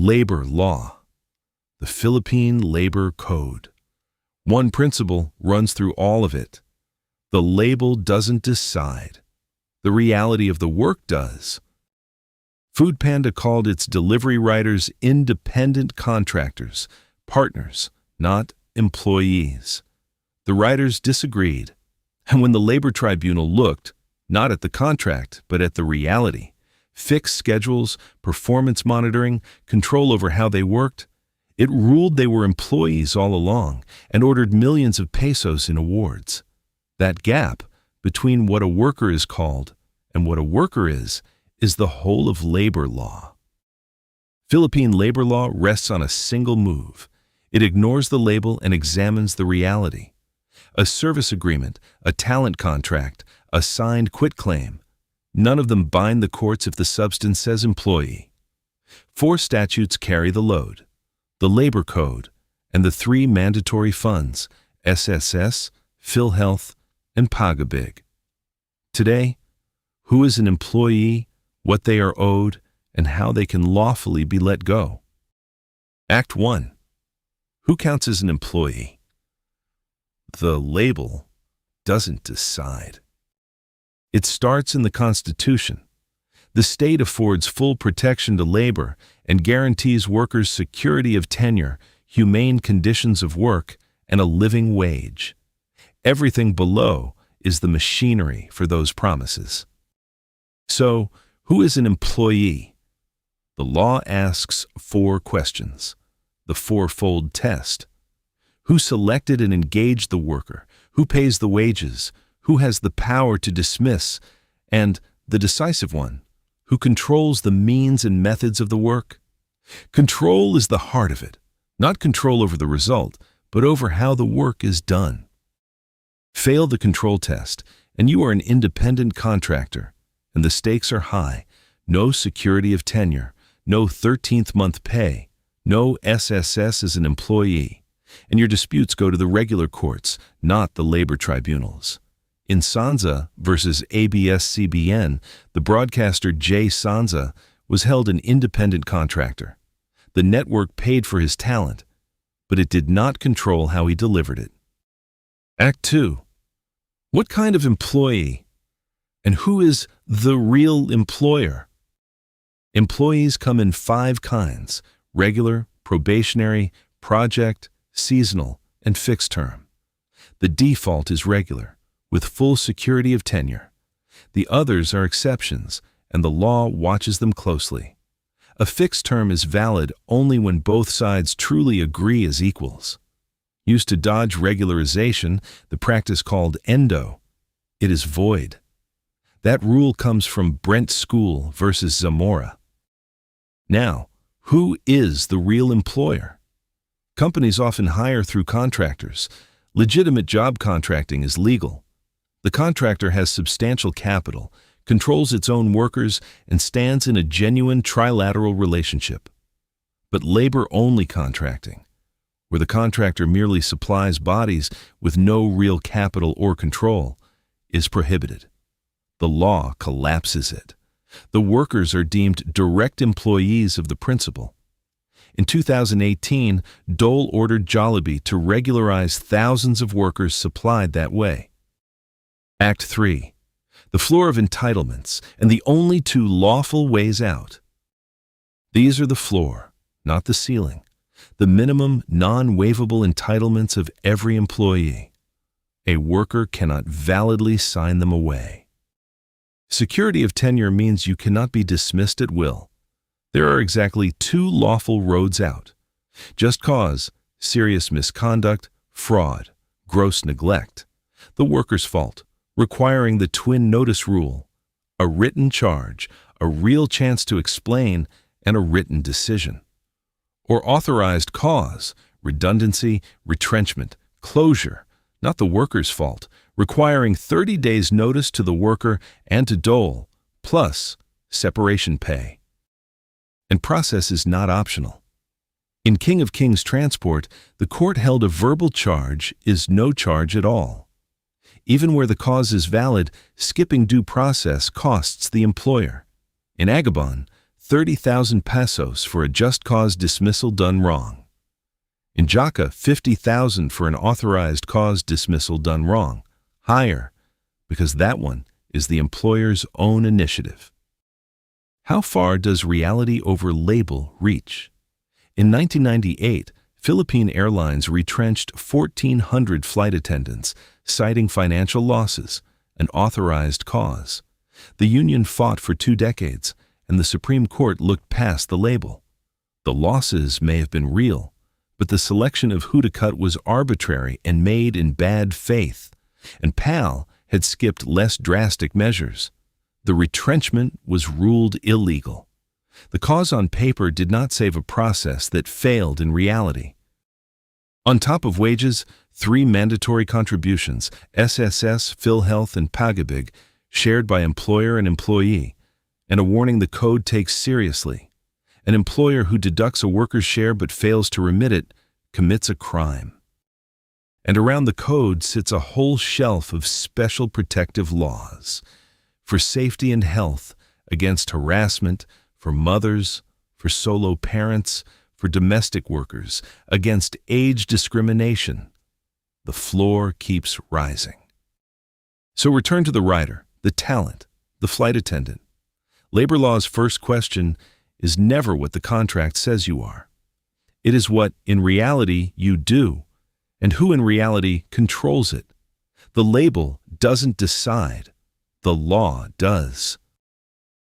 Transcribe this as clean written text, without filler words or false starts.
Labor law. The Philippine Labor Code. One principle runs through all of it. The label doesn't decide. The reality of the work does. Foodpanda called its delivery riders independent contractors, partners, not employees. The riders disagreed, and when the labor tribunal looked, not at the contract, but at the reality, fixed schedules, performance monitoring, control over how they worked, it ruled they were employees all along and ordered millions of pesos in awards. That gap between what a worker is called and what a worker is the whole of labor law. Philippine labor law rests on a single move. It ignores the label and examines the reality. A service agreement, a talent contract, a signed quitclaim, none of them bind the courts if the substance says employee. 4 statutes carry the load: the Labor Code and the 3 mandatory funds, SSS, PhilHealth, and Pag-IBIG. Today, who is an employee, what they are owed, and how they can lawfully be let go. Act 1. Who counts as an employee? The label doesn't decide. It starts in the Constitution. The state affords full protection to labor and guarantees workers security of tenure, humane conditions of work, and a living wage. Everything below is the machinery for those promises. So, who is an employee? The law asks 4 questions. The fourfold test. Who selected and engaged the worker? Who pays the wages? Who has the power to dismiss? And the decisive one, who controls the means and methods of the work? Control is the heart of it, not control over the result, but over how the work is done. Fail the control test, and you are an independent contractor, and the stakes are high. No security of tenure, no 13th month pay, no SSS as an employee, and your disputes go to the regular courts, not the labor tribunals. In Sonza versus ABS-CBN, the broadcaster Sonza was held an independent contractor. The network paid for his talent, but it did not control how he delivered it. Act 2. What kind of employee? And who is the real employer? Employees come in 5 kinds: regular, probationary, project, seasonal, and fixed term. The default is regular, with full security of tenure. The others are exceptions, and the law watches them closely. A fixed term is valid only when both sides truly agree as equals. Used to dodge regularization, the practice called Endo, it is void. That rule comes from Brent School versus Zamora. Now, who is the real employer? Companies often hire through contractors. Legitimate job contracting is legal. The contractor has substantial capital, controls its own workers, and stands in a genuine trilateral relationship. But labor-only contracting, where the contractor merely supplies bodies with no real capital or control, is prohibited. The law collapses it. The workers are deemed direct employees of the principal. In 2018, Dole ordered Jollibee to regularize thousands of workers supplied that way. Act 3. The floor of entitlements and the only 2 lawful ways out. These are the floor, not the ceiling. The minimum non-waivable entitlements of every employee. A worker cannot validly sign them away. Security of tenure means you cannot be dismissed at will. There are exactly 2 lawful roads out. Just cause, serious misconduct, fraud, gross neglect. The worker's fault, requiring the twin notice rule. A written charge, a real chance to explain, and a written decision. Or authorized cause, redundancy, retrenchment, closure, not the worker's fault, requiring 30 days notice to the worker and to Dole, plus separation pay. And process is not optional. In King of Kings Transport, the court held a verbal charge is no charge at all. Even where the cause is valid, skipping due process costs the employer. In Agabon, 30,000 pesos for a just cause dismissal done wrong. In Jaka, 50,000 for an authorized cause dismissal done wrong. Higher, because that one is the employer's own initiative. How far does reality over label reach? In 1998, Philippine Airlines retrenched 1,400 flight attendants, citing financial losses, an authorized cause. The union fought for 2 decades, and the Supreme Court looked past the label. The losses may have been real, but the selection of who to cut was arbitrary and made in bad faith, and PAL had skipped less drastic measures. The retrenchment was ruled illegal. The cause on paper did not save a process that failed in reality. On top of wages, 3 mandatory contributions, SSS, PhilHealth, and Pag-IBIG, shared by employer and employee, and a warning the code takes seriously. An employer who deducts a worker's share but fails to remit it commits a crime. And around the code sits a whole shelf of special protective laws for safety and health, against harassment, for mothers, for solo parents, for domestic workers, against age discrimination. The floor keeps rising. So return to the rider, the talent, the flight attendant. Labor law's first question is never what the contract says you are. It is what, in reality, you do, and who in reality controls it. The label doesn't decide. The law does.